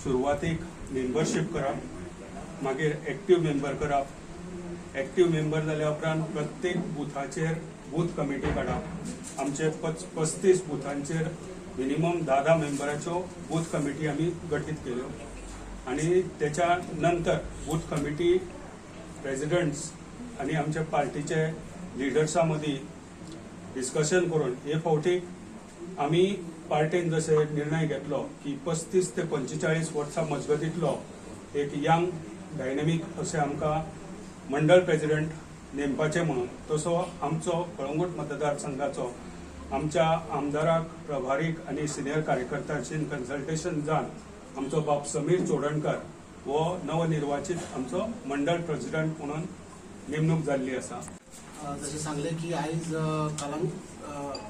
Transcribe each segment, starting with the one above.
सुरवातीक मेंबरशीप करप, मागीर एक्टिव्ह मेंबर करप, एक्टिव्ह मेंबर जाल्या उपरांत प्रत्येक बुथाचेर बूथ कमिटी काडप। आमचे 35 बुथांचेर मिनिमम 10 मेंबराच्यो बूथ कमिटी आमी गठीत केल्यो आणि त्याच्या नंतर बूथ कमिटी प्रेसिडेंट्स आणि आमच्या पार्टीचे लिडर्सां मदीं डिस्कशन करून हे फावटी आमी पार्टीन जसे निर्णय घेतलो की 35 ते 45 वर्सां मजगतींतलो एक यंग डायनेमीक असे आमकां मंडळ प्रेसिडेंट नेमपाचे म्हणून, तसो आमचो कळंगूट मतदारसंघाचो आमच्या आमदाराक प्रभारीक आणि सिनियर कार्यकर्त्यांशी कन्सल्टेशन जावन आमचो बाब समीर चोडणकर वो नवनिर्वाचित आमचो मंडळ प्रेसिडेंट म्हणून नेमणूक जाल्ली आसा। जशें सांगले की आयज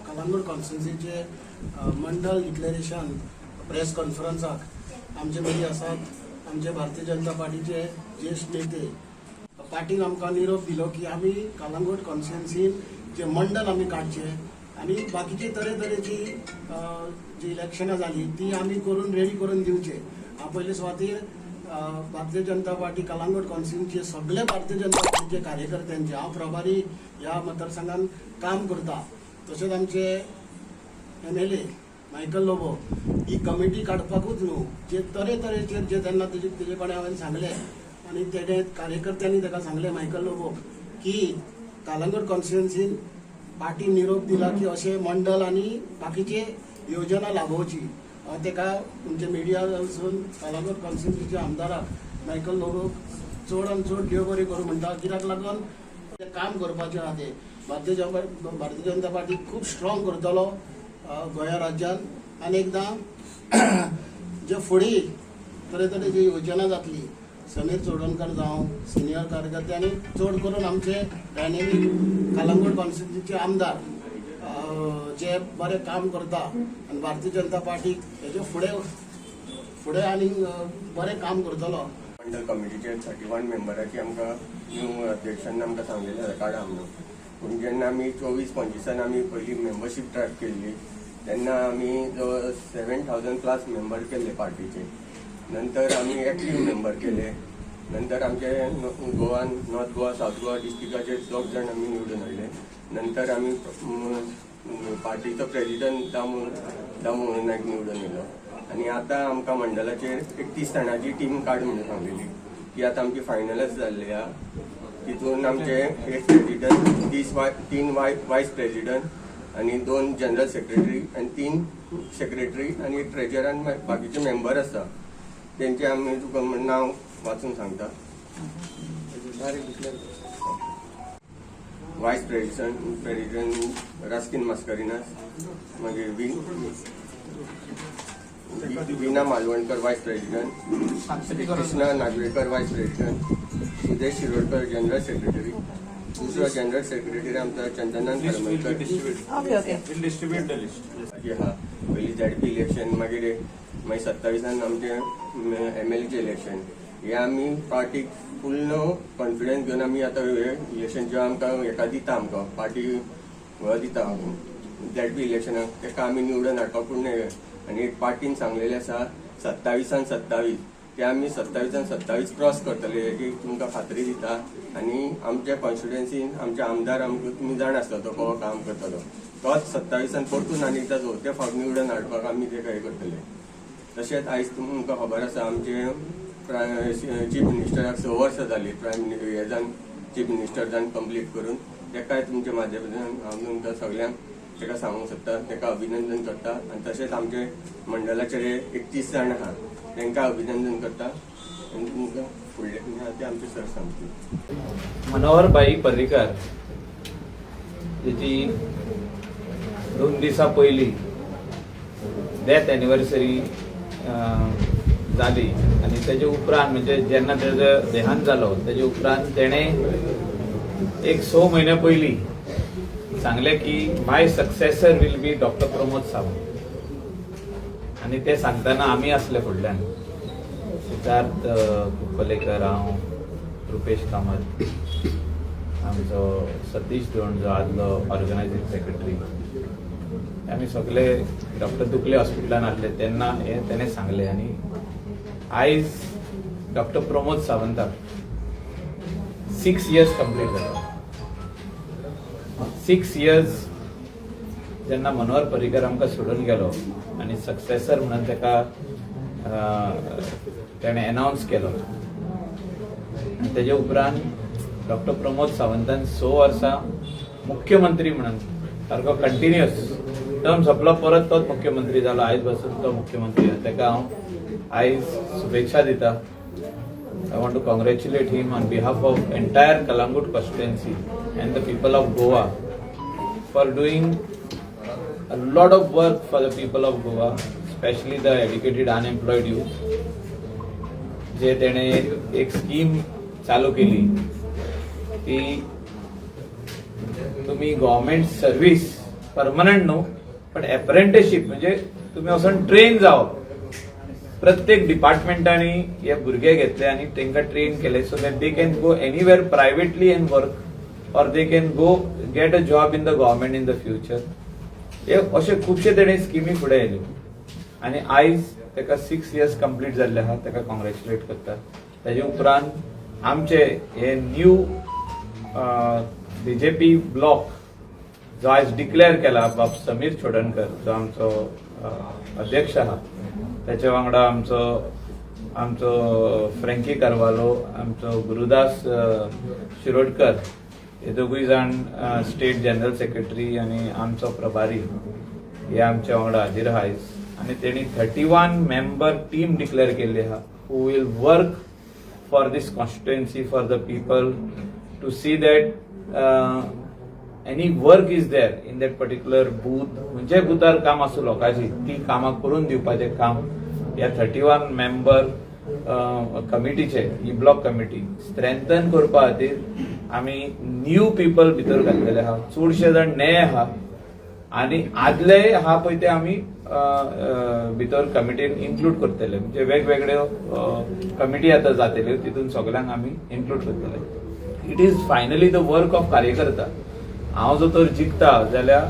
कलंगूट कॉन्स्टिट्युन्सीचे मंडळ डिक्लेरेशन प्रेस कॉन्फरन्साक आमचे मदीं आसात आमचे भारतीय जनता पार्टीचे ज्येष्ठ नेते। पार्टीन आमकां निरोप दिलो की आमी कलंगूट कॉन्स्टिट्युन्सीन जे मंडळ आमी काडचे आणि बाकीची तरेतरेची जी इलेक्शनां जाली ती आमी करून रेडी करून दिवचे। पयले सुवातेर भारतीय जनता पार्टी कलंगूट कॉन्स्टिट्युन्सीचे सगळे भारतीय जनता पार्टीचे कार्यकर्त्यांचे हांव प्रभारी ह्या मतदारसंघात काम करता। तशेंच आमचे MLA मायकल लोबो ही कमिटी काडपाकूच न्हू, जे तरेतरेचेर जे तेन्ना तेजे कडेन हांवें सांगले आनी तेणे कार्यकर्त्यांनी ताका सांगले मायकल लोबोक की कलंगूट कॉन्स्टिट्युन्सीन पार्टी निरोप दिला की असे मंडळ आणि बाकीचे योजना लाभोवची। तेका तुमचे मिडिया वचून कलंगूट कॉन्स्टिट्युन्सीचे आमदाराक मायकल लोबोक चड आनी चड देव बरें करूं म्हणटा, कित्याक लागून ते काम करपाचें आहा ते भारतीय जनता पार्टी खूब स्ट्रॉंग करतलो गोंया राज्यांत। आनी एकदां जे फुडें तरेतरेची योजना जातली समीर चोडणकर जावं सिनियर कार्यकर्ते आनी चड करून आमचे डायनेमीक कलंगूट कॉन्स्टिट्युन्सीचे आमदार जे बरें काम करता आनी भारतीय जनता पार्टीक हेजे फुडें आनी बरें काम करतलो। मंडळ कमिटीचे 31 मेंबराची आमकां न्यू अध्यक्षान आमकां सांगलेलें काडा म्हणून, पूण जेन्ना आमी 24-25 आमी पयली मेंबरशीप स्टार्ट केल्ली तेन्ना आमी जवळ 7,000+ मेंबर केल्ले पार्टीचे। नंतर आमी एक्टिव्ह मेंबर केले, नंतर आमचे गोवान नॉर्थ गोवा साऊथ गोवा डिस्ट्रिक्टाचे 2 जाण आमी निवडून हाडले। नंतर आमी पार्टीचो प्रेसिडेंट दामू नायक निवडून येयलो आनी आतां आमकां मंडळाचेर 31 जाणांची टीम काड म्हणून सांगलेली की आतां आमची फायनलच जाल्ली आहा। तितून आमचे एक प्रेसिडेंट, 3 वायस प्रेसिडेंट आनी 2 जनरल सेक्रेटरी आनी 3 सेक्रेटरी आनी एक ट्रेजर आनी बाकीचे मेंबर आसा तेंचे आमी तुका नांव वाचून सांगता। वायस प्रेसिडेंट रास्किन मास्कारिनास, मागीर वीना मालवणकर वायस प्रेसिडेंट, कृष्णा नागवेकर वायस president, Sudesh Shirodkar general secretary, दुसरो जनरल सेक्रेटरी आमचा चंदनन करमलकर पयली ZP इलेक्शन, मागीर 27 आमचे MLA इलेक्शन। हे आमी पार्टीक फुल कॉन्फिडन्स घेवन आमी आतां इलेक्शन जेव्हा आमकां हेका दिता आमकां पार्टी दिता ZP इलेक्शनाक तेका आमी निवडून हाडपाक पूर्ण आनी एक पार्टीन सांगलेलें आसा 27 ते आमी 27 क्रॉस करतले हेची तुमकां खात्री दिता। आनी आमच्या कॉन्स्टिट्युएन्सीन आमचे आमदार आमकां तुमी जाण आसलो तो कसो काम करतलो, तोच 27 परतून आनी एकदां चवथे फावट निवडून हाडपाक आमी तेका हे करतले। तशेंच आयज तुमकां खबर आसा आमचे चीफ मिनिस्टराक 6 वर्सां जाली हे जावन चीफ मिनिस्टर जावन कंप्लीट करून, तेकाय तुमच्या माध्यमांतल्यान हांव तुमकां सगळ्यांक तेका सांगूंक सोदता, तेका अभिनंदन करता। आनी तशेंच आमचे मंडळाचे 31 जाण आहा तांकां अभिनंदन करता आनी तुमकां फुडले ते आमचे सर सांगतले। मनोहरभाई पर्रीकर हेची 2 दिसा पयली डेथ एनिवर्सरी जाली आनी तेजे उपरांत म्हणजे जेन्ना तेजो देहांत जालो तेजे उपरांत तेणे एक 6 म्हयने पयली सांगले की my successor will be doctor Pramod Sawant, आनी ते सांगतना आमी आसले फुडल्यान सिद्धार्थ कुप्पलेकर, हांव, रुपेश कामत, आमचो सतीश दोंड जो आदलो ऑर्गनायझिंग सेक्रेटरी, आमी सगळे डॉक्टर दुखले हॉस्पिटलान आसले तेन्ना हे तेणे सांगले आनी आयज डॉक्टर प्रमोद सावंताक 6 years कंप्लीट जाता. 6 years जेन्ना मनोहर पर्रीकर आमकां सोडून गेलो आनी सक्सेसर म्हणून ताका ताणें अनाउन्स केलो, आनी तेजे उपरांत डॉक्टर प्रमोद सावंतान 6 वर्सां मुख्यमंत्री म्हणून सारको कंटिन्युअस टर्म सोंपलो, परत तोच मुख्यमंत्री जालो. आयज पासून तो मुख्यमंत्री जाला. ताका हांव आयज शुभेच्छा दिता. I want to congratulate him on behalf of entire Kalangut constituency and the people of Goa for doing a lot of work for the people of Goa, especially the educated unemployed youth. जे तेणे एक scheme चालू केली ती तुम्ही government service permanent न्हू पण apprenticeship म्हणजे तुम्ही वचून ट्रेन जावप. प्रत्येक डिपार्टमेंटांनी हे भुरगे घेतले आणि तांकां ट्रेन केले so that they can go anywhere privately and work or they can go get a job in the government in the future. हे अशे खुबशे तेणे स्किमी फुडें येयल्यो आनी आयज ताका 6 years कंप्लीट जाल्ले आहा. ताका कॉंग्रॅच्युलेट करता. ताजे उपरांत आमचे हे न्यू बीजेपी ब्लॉक जो आयज डिक्लेअर केला बाब समीर छोडणकर जो आमचो अध्यक्ष आहा, त्याच्या वांगडा आमचो फ्रँकी कारवालो, आमचो गुरुदास शिरोडकर हे दोगूय जाण स्टेट जनरल सेक्रेटरी आणि आमचो प्रभारी हे आमच्या वांगडा हाजीर आहा आयज. आणि तेणी 31 मेंबर टीम डिक्लेअर केल्ली आहा who will work for this constituency for the people to see that any work is there in that particular booth. म्हणजे बुथार काम आसूं लोकांची ती कामां करून दिवपाचें काम ह्या 31 मेंबर कमिटीचे ही ब्लॉक कमिटी स्ट्रेंथन करपा खातीर आमी न्यू पीपल भितर घातलेले आहा. चडशे जाण नये आहा आनी आदले आहा पळय ते आमी भितर कमिटीन इन्क्लूड करतले. म्हणजे वेगवेगळ्यो कमिटी आतां जातल्यो तितून सगळ्यांक आमी इन्क्लूड करतले. It is finally the work of कार्यकर्ता. हांव जर तर जिखता जाल्यार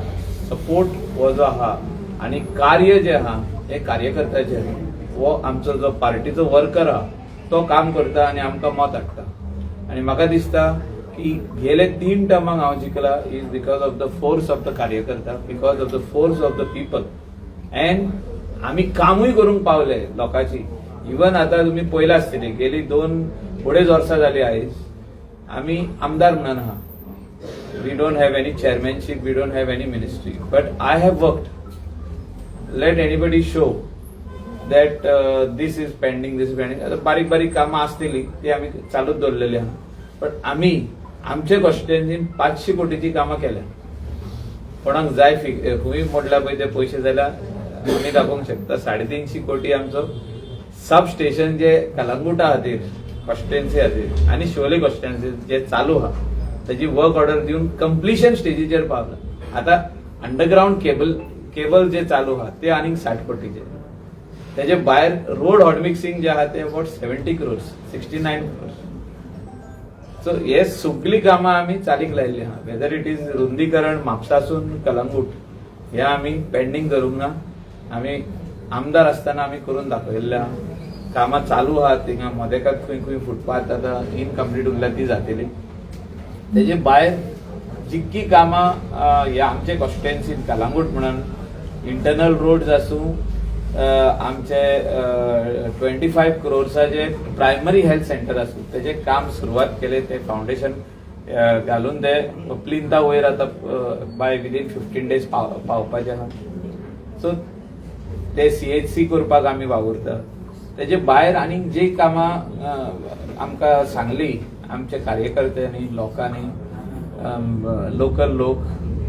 सपोर्ट हो जो आहा आनी कार्य जे आहा हे कार्यकर्त्याचे आहा. हो आमचो जो पार्टीचो वर्कर आहा तो काम करता आनी आमकां मत हाडटा. आनी म्हाका दिसता की गेले 3 टर्माक हांव जिखला is because of the force of the karyakarta, because of the force of the people. And आमी कामूय करूंक पावले लोकांची. इवन आतां तुमी पळयला आसतली गेली 2-2.5 वर्सां जाली आयज आमी आमदार म्हणून आहा. We don't have any chairmanship, we don't have any ministry, but I have worked. Let anybody show that this is pending, this is pending. आता बारीक कामां आसतली ती आमी चालूच दवरलेली आहा. पण आमी आमचे कॉन्स्टिट्युएन्सीन 500 कोटीची कामां केल्या. कोणाक जाय खंय मोडला पळय ते पयशे जाल्यार आमी दाखोवंक शकता. 350 कोटी आमचो सब स्टेशन जे कलंगुटा खातीर कॉन्स्टिट्युएन्सी खातीर आनी शोले कॉन्स्टिट्युएन्सी जे चालू आहा त्याची वर्क ऑर्डर दिवन कंप्लिशन स्टेजीचेर पावला. आता अंडरग्राउंड केबल जे चालू आहा ते आनीक 60 कोटीचे. त्याचे भायर रोड हॉट मिक्सिंग जे आहा ते अबाउट 70 crores, 69 crores. सो हे सगळी कामां आमी चालीक लायिल्ली आहा. वेदर इट इज रुंदीकरण म्हापसासून कलंगूट हे आमी पेंडिंग धरूंक ना. आमी आमदार आसतना आमी करून दाखयल्ले आहा. कामां चालू आहात थिंगा मदेकाक खंय फुटपाथ आतां इनकम्प्लीट उरल्या ती जातली. तेजे भायर जितकी कामां ह्या आमचे कॉन्स्टिट्युएन्सीन कलंगूट म्हणून इंटरनल रोड्स आसूं, आमचे 25 crores प्रायमरी हेल्थ सेंटर आसूं तेजे काम सुरवात केले. ते फाउंडेशन घालून ते प्लिंथा वयर आतां बाय विदीन 15 days पावपाचे आहा. सो ते CHC करपाक आमी वावुरता. तेजे भायर आनीक जी कामां आमकां सांगली आमच्या कार्यकर्त्यांनी लोकांनी लोकल लोक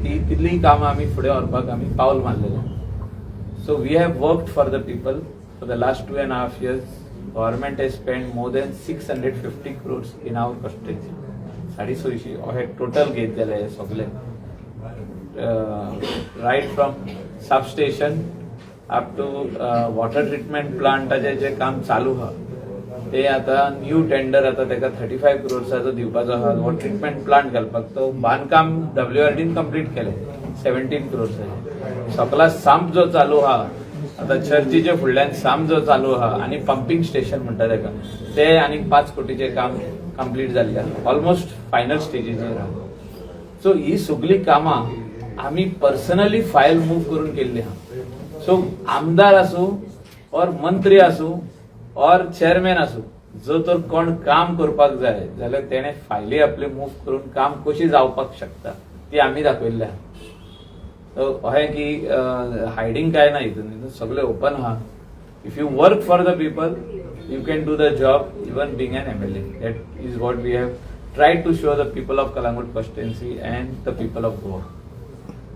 ती तितली कामां आमी फुडें व्हरपाक आमी पावल मारलेलें. So we have worked for the people for the last 2.5 years. Government has spend more than 650 crores in our constituency. 650 हे टोटल घेत गेले हे सगळे. Right from substation up to water treatment प्लांटाचे जे काम चालू आहा ते आता न्यू टेंडर आता ताका 35 crores दिवपाचो आहा. वॉटर ट्रिटमेंट प्लांट घालपाक तो बांदकाम WRDन कंप्लीट केले 17 crores. सकला सांप जो चालू आहा आता चर्चीचे फुडल्यान साम जो चालू आहा आणि पंपिंग स्टेशन म्हणटा तेका ते आणि 5 कोटीचे काम कंप्लीट जाल्ले आहा, ऑलमोस्ट फायनल स्टेजीचेर आहा. सो ही सगळी कामां आमी पर्सनली फायल मूव करून केल्ली आहा. सो आमदार आसूं और मंत्री आसूं और चेअरमॅन आसूं, जो तर कोण काम करपाक जाय जाल्यार तेणे फायली आपले मूव करून काम कशी जावपाक शकता ती आमी दाखयल्ली आहा. अहें की हायडींग काय ना हितून सगळे ओपन आहा. If you work for the people you can do the job even being an MLA. That is what we have tried to show the people of Kalangut constituency and the people of Goa.